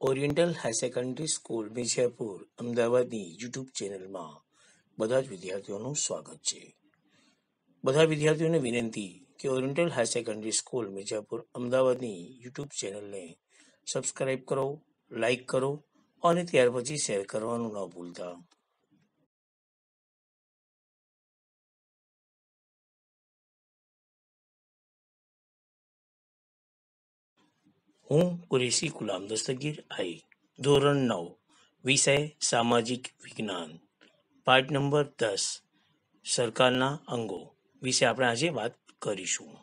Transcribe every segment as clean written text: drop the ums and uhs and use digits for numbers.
Oriental high secondary school Mirzapur અમદાવાદની YouTube ચેનલમાં બધા જ વિદ્યાર્થીઓનું સ્વાગત છે. બધા વિદ્યાર્થીઓને વિનંતી કે oriental high secondary school Mirzapur અમદાવાદની યુટ્યુબ ચેનલને સબસ્ક્રાઇબ કરો, લાઇક કરો અને ત્યાર પછી શેર કરવાનું ન ભૂલતા. હું કુરેશી ગુલામ દસ્તગીર આઈ, ધોરણ 9, વિષય સામાજિક વિજ્ઞાન, પાઠ નંબર 10, સરકારના અંગો વિશે આપણે આજે વાત કરીશું.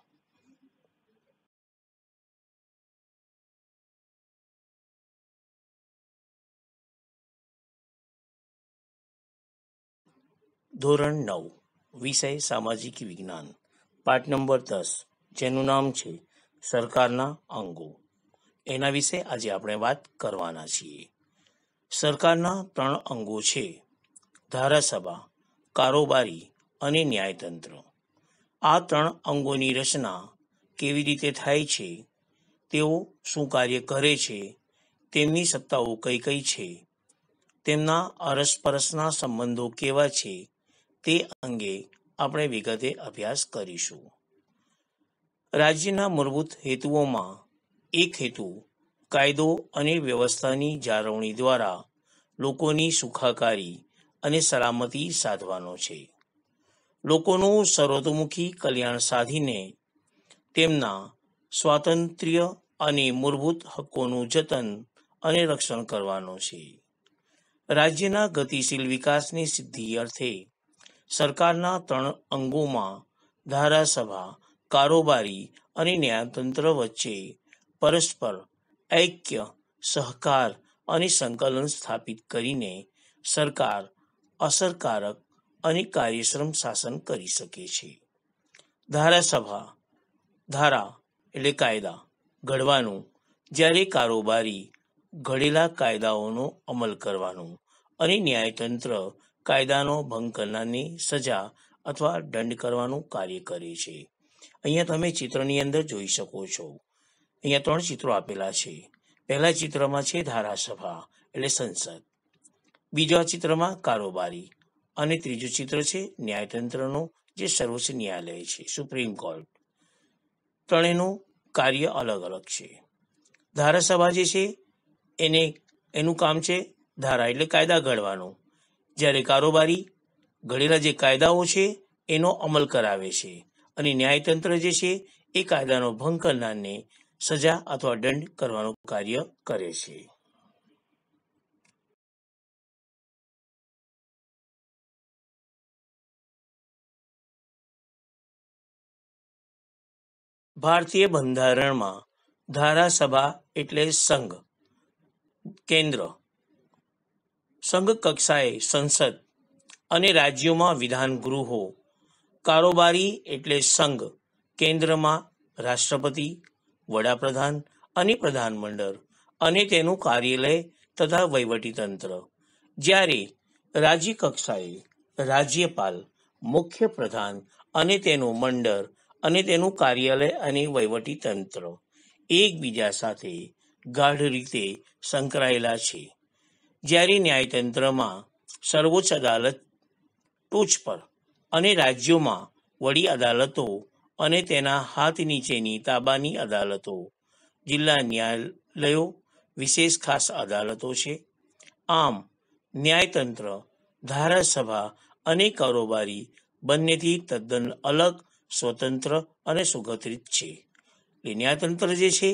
ધોરણ 9, વિષય સામાજિક વિજ્ઞાન, પાઠ નંબર 10, જેનું નામ છે સરકારના અંગો. એના વિશે આજે આપણે વાત કરવાના છીએ. સરકારના 3 અંગો છે: ધારાસભા, કારોબારી અને ન્યાયતંત્ર. આ 3 અંગોની રચના કેવી રીતે થાય છે, તેઓ શું કાર્ય કરે છે, તેમની સત્તાઓ કઈ કઈ છે, તેમના અરસપરસના સંબંધો કેવા છે, તે અંગે આપણે વિગતે અભ્યાસ કરીશું. રાજ્યના મૂળભૂત હેતુઓમાં એક હેતુ કાયદો અને વ્યવસ્થાની જાળવણી દ્વારા લોકોની સુખાકારી અને સલામતી સાધવાનો છે. લોકોનું સર્વતોમુખી કલ્યાણ સાધીને તેમના સ્વાતંત્ર્ય અને મૂળભૂત હકોનું જતન અને રક્ષણ કરવાનો છે. રાજ્યના ગતિશીલ વિકાસની સિદ્ધિ અર્થે સરકારના 3 અંગોમાં ધારાસભા, કારોબારી અને ન્યાયતંત્ર વચ્ચે પરસ્પર ઐક્ય, સહકાર અને સંકલન સ્થાપિત કરીને સરકાર અસરકારક અને કાર્યક્ષમ શાસન કરી શકે છે. ધારાસભા, ધારા એટલે કાયદા ઘડવાનું, જ્યારે કારોબારી ઘડેલા કાયદાઓનો અમલ કરવાનું અને ન્યાયતંત્ર કાયદાનો ભંગ કરનારની સજા અથવા દંડ કરવાનું કાર્ય કરે છે. અહીંયા તમે ચિત્રની અંદર જોઈ શકો છો. અહીંયા 3 ચિત્રો આપેલા છે. પહેલા ચિત્રમાં છે ધારાસભા એટલે સંસદ, બીજા ચિત્રમાં કારોબારી અને ત્રીજું ચિત્ર છે ન્યાયતંત્રનું, જે સર્વોચ્ચ ન્યાયાલય છે, સુપ્રીમ કોર્ટ. ત્રણેયનું કાર્ય અલગ અલગ છે. ધારાસભા જે છે એનું કામ છે ધારા એટલે કાયદા ઘડવાનું, જ્યારે કારોબારી ઘડેલા જે કાયદાઓ છે એનો અમલ કરાવે છે, અને ન્યાયતંત્ર જે છે એ કાયદાનો ભંગ કરનારને સજા અથવા દંડ કરવાનું કાર્ય કરે છે. ભારતીય બંધારણમાં ધારાસભા એટલે સંઘ, કેન્દ્ર, સંઘ કક્ષાએ સંસદ અને રાજ્યોમાં વિધાન ગૃહો, કારોબારી એટલે સંઘ, કેન્દ્રમાં રાષ્ટ્રપતિ, વડાપ્રધાન અને પ્રધાનમંડળ અને તેનું કાર્યાલય તથા વહીવટીતંત્ર, જ્યારે રાજ્ય કક્ષાએ રાજ્યપાલ, મુખ્ય પ્રધાન અને તેનું મંડળ અને તેનું કાર્યાલય અને વહીવટીતંત્ર એકબીજા સાથે ગાઢ રીતે સંકળાયેલા છે. જ્યારે ન્યાયતંત્રમાં સર્વોચ્ચ અદાલત ટોચ પર અને રાજ્યોમાં વડી અદાલતો અને તેના હાથ નીચેની તાબાની અદાલતો, જિલ્લા ન્યાયાલયો વિશેષ ખાસ અદાલતો છે. આમ ન્યાયતંત્ર ધારાસભા અને કારોબારી બંનેથી તદ્દન અલગ, સ્વતંત્ર અને સુગઠિત છે. એટલે ન્યાયતંત્ર જે છે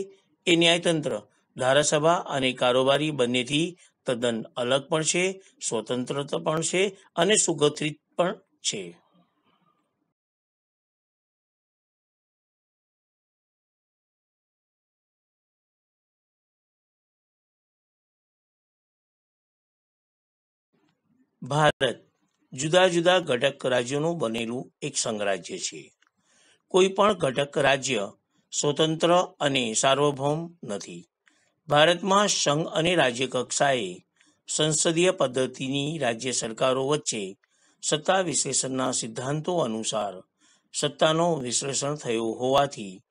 એ ન્યાયતંત્ર ધારાસભા અને કારોબારી બંનેથી તદ્દન અલગ પણ છે, સ્વતંત્ર પણ છે અને સુગઠિત પણ છે. ભારત જુદા જુદા ઘટક રાજ્યોનું બનેલું એક સંઘરાજ્ય છે. કોઈ પણ ઘટક રાજ્ય સ્વતંત્ર અને સાર્વભૌમ નથી. ભારતમાં સંઘ અને રાજ્ય કક્ષાએ સંસદીય પદ્ધતિની રાજ્ય સરકારો વચ્ચે સત્તા વિશ્લેષણના સિદ્ધાંતો અનુસાર સત્તાનો વિશ્લેષણ થયો હોવાથી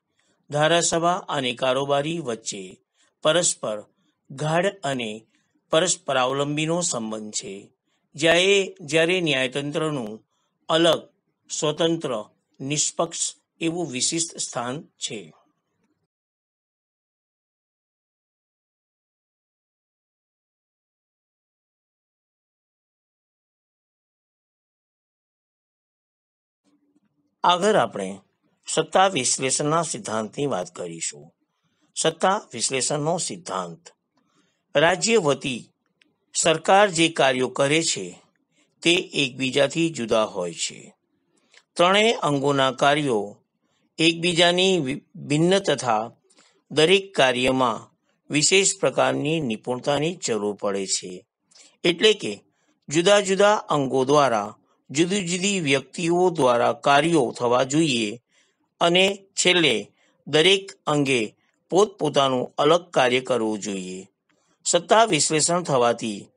ધારાસભા અને કારોબારી વચ્ચે પરસ્પર ગાઢ અને પરસ્પરાવલંબીનો સંબંધ છે, જ્યારે ન્યાયતંત્રનું અલગ, સ્વતંત્ર, નિષ્પક્ષ એવું વિશિષ્ટ સ્થાન છે. આગળ આપણે સત્તા વિશ્લેષણના સિદ્ધાંતની વાત કરીશું. સત્તા વિશ્લેષણનો સિદ્ધાંત: રાજ્ય વતી સરકાર જે કાર્યો કરે છે તે એકબીજાથી જુદા હોય છે. ત્રણેય અંગોના કાર્યો એકબીજાની ભિન્ન તથા દરેક કાર્યમાં વિશેષ પ્રકારની નિપુણતાની જરૂર પડે છે. એટલે કે જુદા જુદા અંગો દ્વારા જુદી જુદી વ્યક્તિઓ દ્વારા કાર્યો થવા જોઈએ અને છેલ્લે દરેક અંગે પોતપોતાનું અલગ કાર્ય કરવું જોઈએ. સત્તા વિશ્લેષણ થવાથી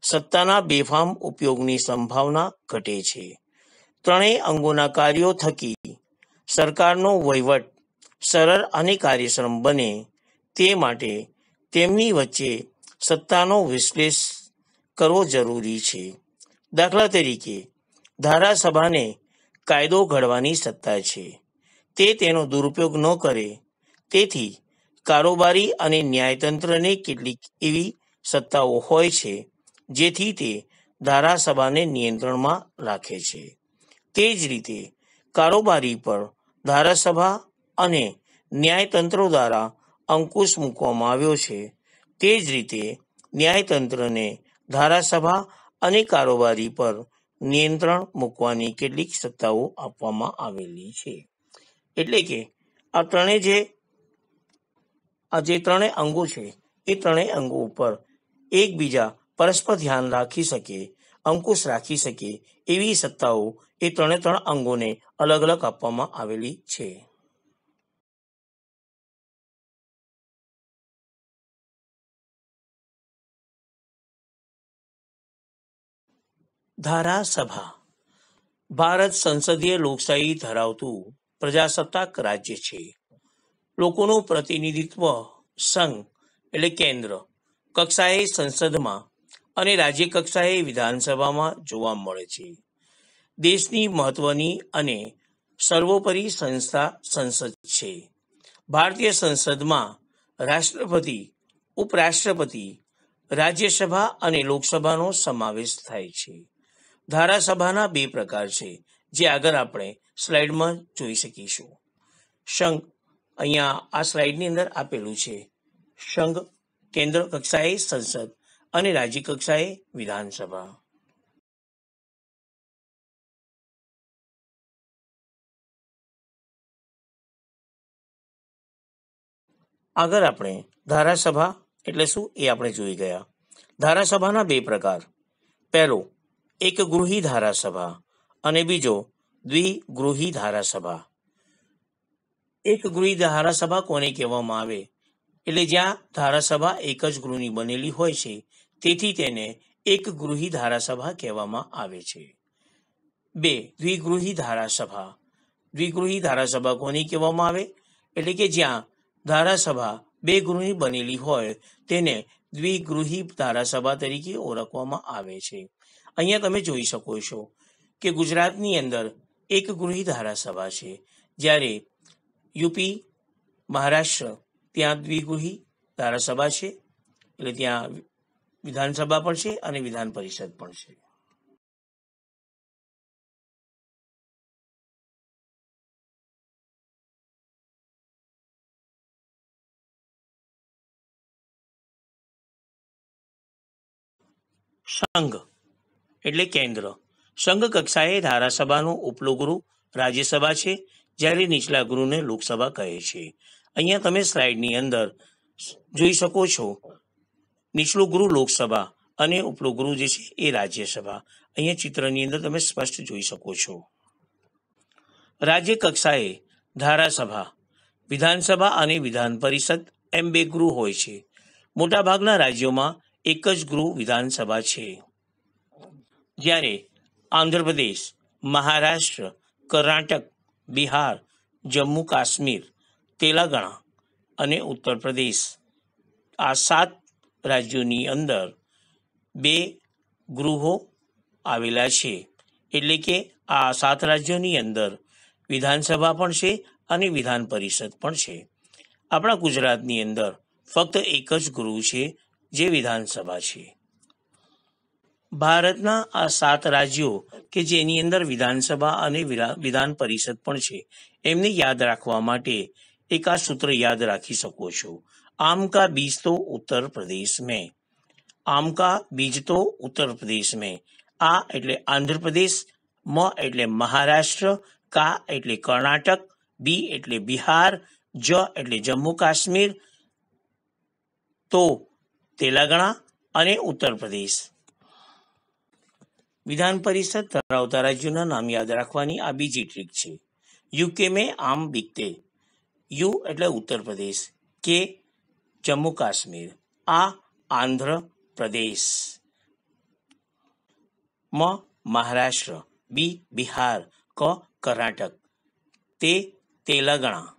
સત્તાના બેફામ ઉપયોગની સંભાવના ઘટે છે. ત્રણેય અંગોના કાર્યો થકી સરકારનો વહીવટ સરળ અને કાર્યક્ષમ બને તે માટે તેમની વચ્ચે સત્તાનો વિશ્લેષ કરવો જરૂરી છે. દાખલા તરીકે, ધારાસભાને કાયદો ઘડવાની સત્તા છે, તે તેનો દુરુપયોગ ન કરે. તેથી કારોબારી અને ન્યાયતંત્રને કેટલીક એવી સત્તાઓ હોય છે જેથી તે ધારાસભાને નિયંત્રણમાં રાખે છે. તે જ રીતે કારોબારી પર ધારાસભા અને ન્યાયતંત્રો દ્વારા અંકુશ મૂકવામાં આવ્યો છે. તે જ રીતે ન્યાયતંત્રને ધારાસભા અને કારોબારી પર નિયંત્રણ મૂકવાની કેટલીક સત્તાઓ આપવામાં આવેલી છે. એટલે કે આ જે ત્રણેય અંગો છે એ ત્રણેય અંગો ઉપર એકબીજા પરસ્પર ધ્યાન રાખી શકે, અંકુશ રાખી શકે એવી સત્તાઓ એ ત્રણે ત્રણ અંગોને અલગ અલગ આપવામાં આવેલી છે. ધારાસભા ભારત સંસદીય લોકશાહી ધરાવતું પ્રજાસત્તાક રાજ્ય છે. લોકોનું પ્રતિનિધિત્વ સંઘ એટલે કેન્દ્ર કક્ષાએ સંસદમાં અને રાજ્ય કક્ષાએ વિધાનસભામાં જોવા મળે છે. દેશની મહત્વની અને સર્વોપરી સંસ્થા સંસદ છે. ભારતીય સંસદમાં રાષ્ટ્રપતિ, ઉપરાષ્ટ્રપતિ, રાજ્યસભા અને લોકસભાનો સમાવેશ થાય છે. ધારાસભાના બે પ્રકાર છે, જે આગળ આપણે સ્લાઇડમાં જોઈ શકીશું. સંઘ અહીંયા આ સ્લાઇડની અંદર આપેલું છે. સંઘ કેન્દ્ર કક્ષાએ સંસદ અને રાજ્ય કક્ષાએ વિધાનસભા. આગળ આપણે ધારાસભા એટલે શું એ આપણે જોઈ ગયા. ધારાસભાના બે પ્રકાર: પહેલો એકગૃહી ધારાસભા અને બીજો દ્વિગૃહી ધારાસભા. એકગૃહી ધારાસભા કોને કહેવામાં આવે? એટલે જ્યાં ધારાસભા એક જ ગૃહની બનેલી હોય છે, તેથી તેને એકગૃહી ધારાસભા કહેવામાં આવે છે. બે દ્વિગૃહી ધારાસભા. દ્વિગૃહી ધારાસભા કોને કહેવામાં આવે? એટલે કે જ્યાં ધારાસભા બે ગૃહની બનેલી હોય તેને દ્વિગૃહી ધારાસભા તરીકે ઓળખવામાં આવે છે. અહીંયા તમે જોઈ શકો છો કે ગુજરાતની અંદર એકગૃહી ધારાસભા છે, જ્યારે યુપી, મહારાષ્ટ્ર ત્યાં દ્વિગૃહી ધારાસભા છે. એટલે ત્યાં વિધાનસભા પણ છે અને વિધાન પરિષદ પણ છે. સંઘ એટલે કેન્દ્ર. સંઘ કક્ષાએ ધારાસભાનું ઉપલું ગૃહ રાજ્યસભા છે, જ્યારે નીચલા ગૃહને લોકસભા કહે છે. અહીંયા તમે સ્લાઇડની અંદર જોઈ શકો છો, નીચલું ગૃહ લોકસભા અને ઉપલું ગૃહ જે છે એ રાજ્યસભા. અહીંયા ચિત્રની અંદર તમે સ્પષ્ટ જોઈ શકો છો. રાજ્ય કક્ષાએ ધારાસભા, વિધાનસભા અને વિધાન પરિષદ એમ બે ગૃહ હોય છે. મોટાભાગના રાજ્યોમાં એક જ ગૃહ વિધાનસભા છે, જ્યારે આંધ્રપ્રદેશ, મહારાષ્ટ્ર, કર્ણાટક, બિહાર, જમ્મુ કાશ્મીર, તેલંગાણા અને ઉત્તર પ્રદેશ આ 7 રાજ્યોની અંદર 2 ગૃહો આવેલા છે, એટલે કે આ 7 રાજ્યોની અંદર વિધાનસભા પણ છે અને વિધાન પરિષદ પણ છે. આપણા ગુજરાતની અંદર ફક્ત એક જ ગૃહ છે જે વિધાનસભા છે. ભારતના આ 7 રાજ્યો કે જેની અંદર વિધાનસભા અને વિધાન પરિષદ પણ છે, એમને યાદ રાખવા માટે એક આ સૂત્ર યાદ રાખી શકો છો. આમ કા બીજ તો ઉત્તર પ્રદેશ મેં, આમ કા બીજ તો ઉત્તર પ્રદેશ મેં. આ એટલે આંધ્રપ્રદેશ, મ એટલે મહારાષ્ટ્ર, કા એટલે કર્ણાટક, બી એટલે બિહાર, જ એટલે જમ્મુ કાશ્મીર, તો તેલંગાણા અને ઉત્તર પ્રદેશ. વિધાન પરિષદ ધરાવતા રાજ્યોના નામ યાદ રાખવાની આ બીજી ટ્રીક છે. યુકે મેં આમ બીકતે, યુ એટલે ઉત્તર પ્રદેશ, કે જમ્મુ કાશ્મીર, આ આંધ્ર પ્રદેશ, મ મહારાષ્ટ્ર, બી બિહાર, ક કર્ણાટક, તે તેલંગાણા.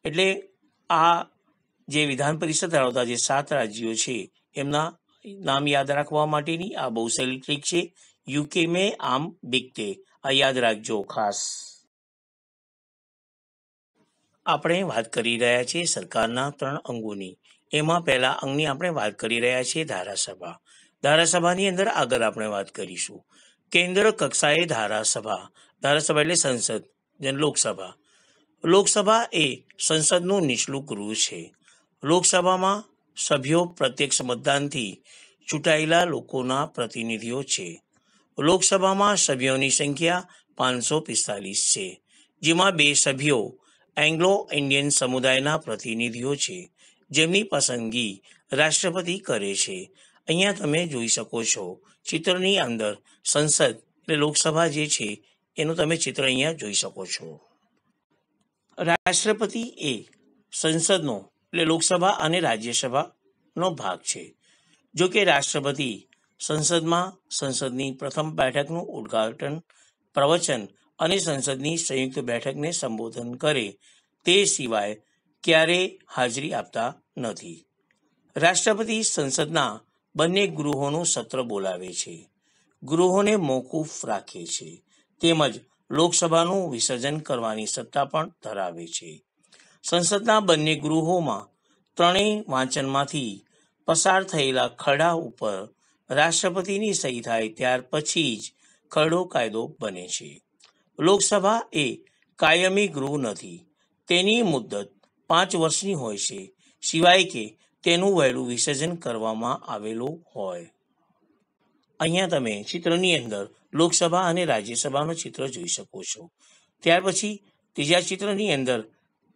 એટલે આ જે વિધાન પરિષદ ધરાવતા જે 7 રાજ્યો છે એમના નામ યાદ રાખવા માટેની આ બહુ સહેલી ટ્રીક છે. યુકે મેં આમ બીકતે, આ યાદ રાખજો ખાસ. આપણે વાત કરી રહ્યા છીએ સરકારના 3 અંગોની. એમાં પહેલા અંગની આપણે વાત કરી રહ્યા છીએ ધારાસભા. ધારાસભાની અંદર આગળ આપણે વાત કરીશું કેન્દ્ર કક્ષાએ ધારાસભા. ધારાસભા એટલે સંસદ, જેમ લોકસભા. લોકસભા એ સંસદનું નીચલું ગૃહ છે. લોકસભામાં સભ્યો પ્રત્યક્ષ મતદાનથી ચૂંટાયેલા લોકોના પ્રતિનિધિઓ છે. લોકસભામાં સભ્યોની સંખ્યા 545 છે, જેમાં 2 સભ્યો એંગ્લો ઇન્ડિયન સમુદાયના પ્રતિનિધિઓ છે, જેમની પસંદગી રાષ્ટ્રપતિ કરે છે. અહીંયા તમે જોઈ શકો છો ચિત્રની અંદર સંસદ એટલે લોકસભા જે છે એનું તમે ચિત્ર અહીંયા જોઈ શકો છો. રાષ્ટ્રપતિ એ સંસદનો એટલે લોકસભા અને રાજ્યસભાનો ભાગ છે. જો કે રાષ્ટ્રપતિ સંસદમાં સંસદની પ્રથમ બેઠકનું ઉદ્ઘાટન, પ્રવચન અને સંસદની સંયુક્ત બેઠકને સંબોધન કરે તે સિવાય ક્યારેય હાજરી આપતા નથી. રાષ્ટ્રપતિ સંસદના બંને ગૃહોનું સત્ર બોલાવે છે, ગૃહોને મોકૂફ રાખે છે, તેમજ લોકસભાનું વિસર્જન કરવાની સત્તા પણ ધરાવે છે. સંસદના બંને ગૃહોમાં 3 વાંચનમાંથી પસાર થયેલા ખરડા ઉપર રાષ્ટ્રપતિની સહી થાય ત્યાર પછી જ ખરડો કાયદો બને છે. લોકસભા એ કાયમી ગૃહ નથી. તેની મુદ્દત 5 વર્ષની હોય છે, સિવાય કે તેનું વહેલું વિસર્જન કરવામાં આવેલું હોય. અહીંયા તમે ચિત્રની અંદર લોકસભા અને રાજ્યસભાનું ચિત્ર જોઈ શકો છો. ત્યાર પછી ત્રીજા ચિત્રની અંદર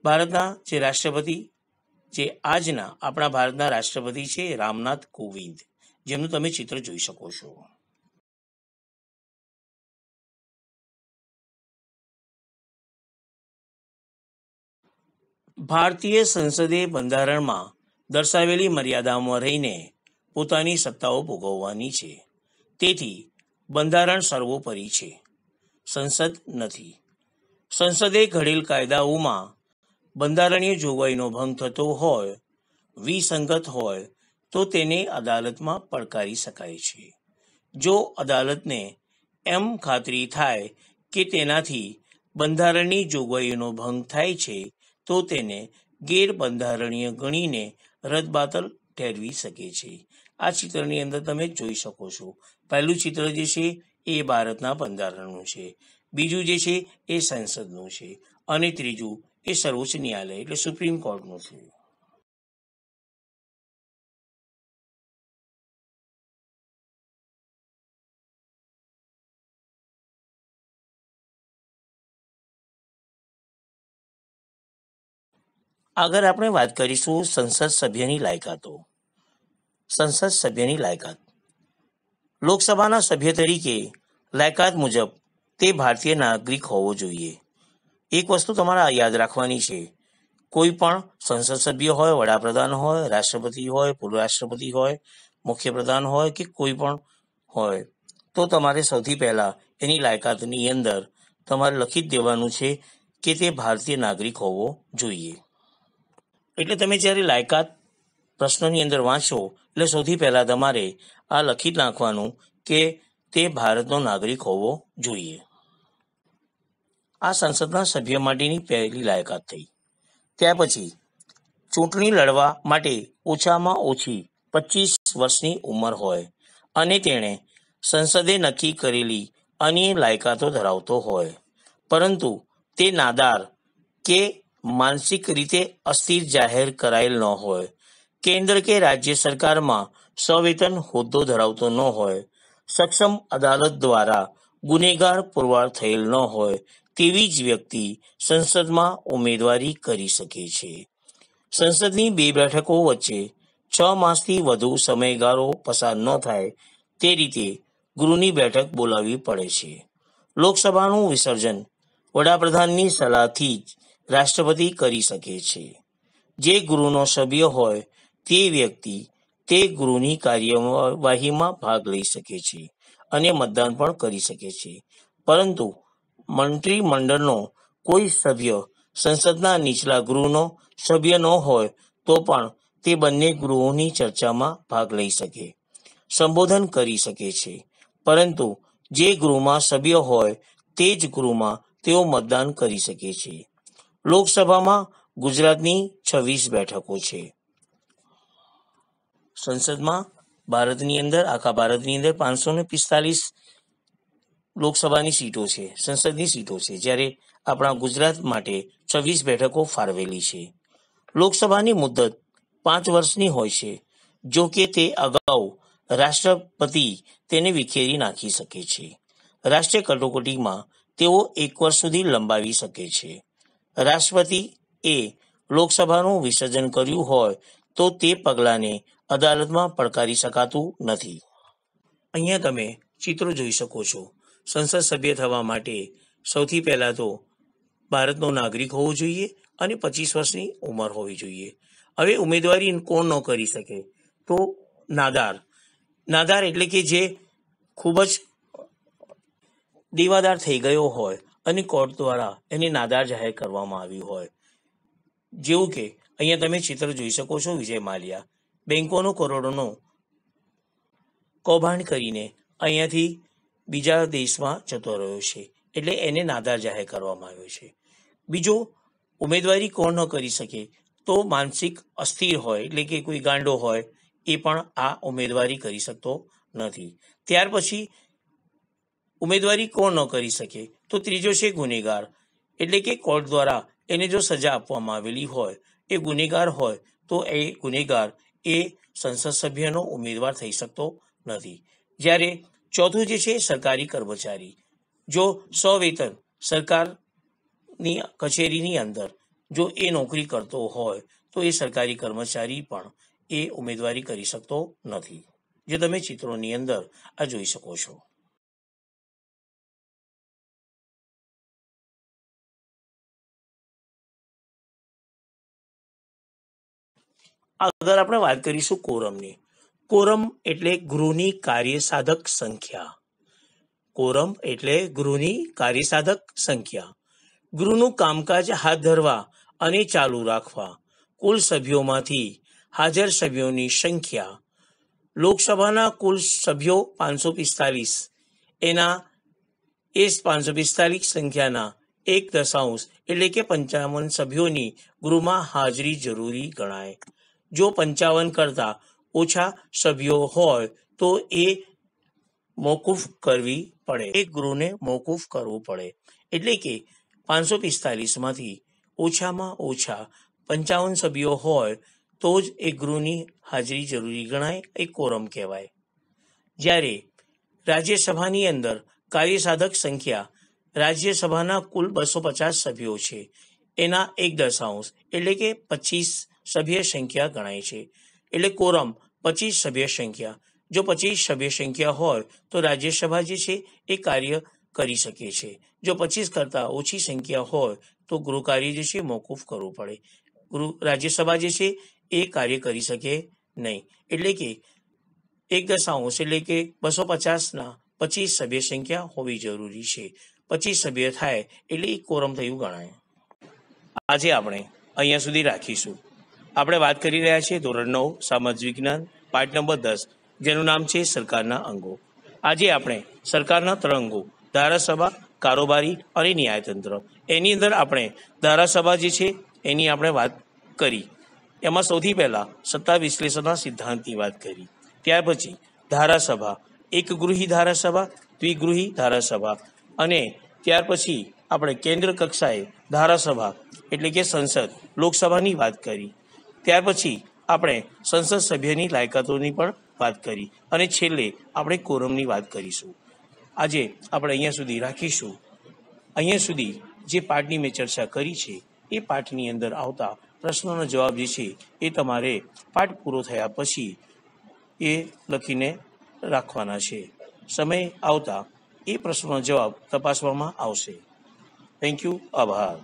ભારતના જે રાષ્ટ્રપતિ, જે આજના આપણા ભારતના રાષ્ટ્રપતિ છે રામનાથ કોવિંદ, જેમનું તમે ચિત્ર જોઈ શકો છો. ભારતીય સંસદે બંધારણમાં દર્શાવેલી મર્યાદામાં રહીને પોતાની સત્તાઓ ભોગવવાની છે. તેથી બંધારણ સર્વોપરી છે, સંસદ નથી. સંસદે ઘડેલ કાયદાઓમાં બંધારણીય જોગવાઈનો ભંગ થતો હોય, વિસંગત હોય તો તેને અદાલતમાં પડકારી શકાય છે. જો અદાલતને એમ ખાતરી થાય કે તેનાથી બંધારણની જોગવાઈઓનો ભંગ થાય છે તો તેને ગેરબંધારણીય ગણીને રદબાતલ ઠેરવી શકે છે. આ ચિત્રની અંદર તમે જોઈ શકો છો. પહેલું ચિત્ર જે છે એ ભારતના બંધારણનું છે, બીજું જે છે એ સંસદનું છે, અને ત્રીજું એ સર્વોચ્ચ ન્યાયાલય એટલે સુપ્રીમ કોર્ટનું છે. આગળ આપણે વાત કરીશું સંસદ સભ્યની લાયકાતો. સંસદ સભ્યની લાયકાત. લોકસભાના સભ્ય તરીકે લાયકાત મુજબ તે ભારતીય નાગરિક હોવો જોઈએ. એક વસ્તુ તમારે યાદ રાખવાની છે, કોઈ પણ સંસદ સભ્ય હોય, વડાપ્રધાન હોય, રાષ્ટ્રપતિ હોય, પૂર્વ રાષ્ટ્રપતિ હોય, મુખ્યપ્રધાન હોય કે કોઈ પણ હોય, તો તમારે સૌથી પહેલા એની લાયકાતની અંદર તમારે લખી જ દેવાનું છે કે તે ભારતીય નાગરિક હોવો જોઈએ. એટલે તમે જ્યારે લાયકાત પ્રશ્નની અંદર વાંચો એટલે સૌથી પહેલા તમારે આ લખી નાખવાનું કે તે ભારતનો નાગરિક હોવો જોઈએ. આ સંસદના સભ્ય માટેની પહેલી લાયકાત થઈ. ત્યાર પછી ચૂંટણી લડવા માટે ઓછામાં ઓછી 25 વર્ષની ઉંમર હોય અને તેણે સંસદે નક્કી કરેલી અન્ય લાયકાતો ધરાવતો હોય, પરંતુ તે નાદાર કે માનસિક રીતે અસ્થિર જાહેર કરાયેલ ન હોય, કેન્દ્ર કે રાજ્ય સરકારમાં સવેતન હોદ્દો ધરાવતો ન હોય, સક્ષમ અદાલત દ્વારા ગુનેગાર પુરવાર થયેલ ન હોય તેવી જ વ્યક્તિ સંસદમાં ઉમેદવારી કરી શકે છે. સંસદની 2 બેઠકો વચ્ચે 6 માસથી વધુ સમયગાળો પસાર ન થાય તે રીતે ગૃહની બેઠક બોલાવવી પડે છે. લોકસભાનું વિસર્જન વડાપ્રધાનની સલાહથી જ રાષ્ટ્રપતિ કરી શકે છે. જે ગૃહનો સભ્ય હોય તે વ્યક્તિ તે ગૃહની કાર્યવાહીમાં ભાગ લઈ શકે છે અને મતદાન પણ કરી શકે છે, પરંતુ મંત્રીમંડળનો કોઈ સભ્ય સંસદના નીચલા ગૃહનો સભ્ય ન હોય તો પણ તે બંને ગૃહોની ચર્ચામાં ભાગ લઈ શકે, સંબોધન કરી શકે છે, પરંતુ જે ગૃહમાં સભ્ય હોય તે જ ગૃહમાં તેઓ મતદાન કરી શકે છે. લોકસભામાં ગુજરાતની 26 બેઠકો છે. સંસદમાં આખા ભારતની અંદર 545 લોકસભાની સીટો છે, સંસદની સીટો છે, જ્યારે આપણા ગુજરાત માટે 26 બેઠકો ફાળવેલી છે. લોકસભાની મુદ્દત 5 વર્ષની હોય છે. જો કે તે અગાઉ રાષ્ટ્રપતિ તેને વિખેરી નાખી શકે છે. રાષ્ટ્રીય કટોકટીમાં તેઓ 1 વર્ષ સુધી લંબાવી શકે છે. રાષ્ટ્રપતિ એ લોકસભાનું વિસર્જન કર્યું હોય તો તે પગલાંને અદાલતમાં પડકારી શકાતું નથી. અહીંયા તમે ચિત્રો જોઈ શકો છો. સંસદ સભ્ય થવા માટે સૌથી પહેલા તો ભારતનો નાગરિક હોવો જોઈએ અને 25 વર્ષની ઉંમર હોવી જોઈએ. હવે ઉમેદવારી કોણ ન કરી શકે? તો નાદાર એટલે કે જે ખૂબ જ દેવાદાર થઈ ગયો હોય અને કોર્ટ દ્વારા એને નાદાર જાહેર કરવામાં આવ્યું હોય. જેવું કે અહીંયા તમે ચિત્ર જોઈ શકો છો. વિજય માલ્યા બેંકોનો કરોડોનો કૌભાંડ કરીને અહીંયાથી બીજા દેશમાં જતો રહ્યો છે, એટલે એને નાદાર જાહેર કરવામાં આવ્યો છે. બીજો, ઉમેદવારી કોણ ન કરી શકે? તો માનસિક અસ્થિર હોય એટલે કે કોઈ ગાંડો હોય એ પણ આ ઉમેદવારી કરી શકતો નથી. ત્યાર પછી ઉમેદવારી કોણ ન કરી શકે? તો ત્રીજો છે ગુનેગાર, એટલે કે કોર્ટ દ્વારા એને જો સજા આપવામાં આવેલી હોય, એ ગુનેગાર હોય તો એ ગુનેગાર એ સંસદ સભ્યનો ઉમેદવાર થઈ શકતો નથી. જ્યારે ચોથું જે છે સરકારી કર્મચારી, જો સવેતન સરકારની કચેરીની અંદર જો એ નોકરી કરતો હોય તો એ સરકારી કર્મચારી પણ એ ઉમેદવારી કરી શકતો નથી, જે તમે ચિત્રોની અંદર આ જોઈ શકો છો. આગળ આપણે વાત કરીશું કોરમની. કોરમ એટલે ગૃહની કાર્યસાધક સંખ્યા. કોરમ એટલે ગૃહની કાર્યસાધક સંખ્યા. ગૃહનું કામકાજ હાથ ધરવા અને ચાલુ રાખવા કુલ સભ્યોમાંથી હાજર સભ્યોની સંખ્યા. લોકસભાના કુલ સભ્યો 545, એના 545 સંખ્યાના 1 એટલે કે 55 સભ્યોની ગૃહમાં હાજરી જરૂરી ગણાય. જો 55 કરતા ઓછા સભ્યો હોય તો એ મોકૂફ કરવી પડે, એક ગૃહને મોકૂફ કરવું પડે. એટલે કે 545માંથી ઓછામાં ઓછા 55 સભ્યો હોય તો જ એ ગૃહની હાજરી જરૂરી ગણાય, એ કોરમ કહેવાય. જ્યારે રાજ્યસભાની અંદર કાર્યસાધક સંખ્યા, રાજ્યસભાના કુલ 250 સભ્યો છે, એના 1 એટલે કે 25 સભ્ય સંખ્યા ગણાય છે. એટલે કોરમ 25 સભ્ય સંખ્યા. જો 25 સભ્ય સંખ્યા હોય તો રાજ્યસભા જે છે એ કાર્ય કરી શકે છે. જો 25 કરતાં ઓછી સંખ્યા હોય તો ગૃહ કાર્ય જે છે મોકૂફ કરવું પડે. રાજ્યસભા જે છે એ કાર્ય કરી શકે નહીં. એટલે કે 1 એટલે કે 250ના 25 સભ્ય સંખ્યા હોવી જરૂરી છે. 25 સભ્ય થાય એટલે એ કોરમ થયું ગણાય. આજે આપણે અહીંયા સુધી રાખીશું. આપણે વાત કરી રહ્યા છીએ ધોરણ 9 સામાજિક વિજ્ઞાન પાઠ નંબર 10, જેનું નામ છે સરકારના અંગો. આજે આપણે સરકારના 3 અંગો ધારાસભા, કારોબારી અને ન્યાયતંત્ર, એની અંદર આપણે ધારાસભા જે છે એની આપણે વાત કરી. એમાં સૌથી પહેલા સત્તા વિશ્લેષણના સિદ્ધાંતની વાત કરી. ત્યાર પછી ધારાસભા, એકગૃહી ધારાસભા, દ્વિગૃહી ધારાસભા, અને ત્યાર પછી આપણે કેન્દ્ર કક્ષાએ ધારાસભા એટલે કે સંસદ, લોકસભાની વાત કરી. ત્યાર પછી આપણે સંસદ સભ્યની લાયકાતોની પણ વાત કરી અને છેલ્લે આપણે કોરમની વાત કરીશું. આજે આપણે અહીંયા સુધી રાખીશું. અહીંયા સુધી જે પાઠની મેં ચર્ચા કરી છે એ પાઠની અંદર આવતા પ્રશ્નોનો જવાબ જે છે એ તમારે પાઠ પૂરો થયા પછી એ લખીને રાખવાના છે. સમય આવતા એ પ્રશ્નોનો જવાબ તપાસવામાં આવશે. Thank you. આભાર.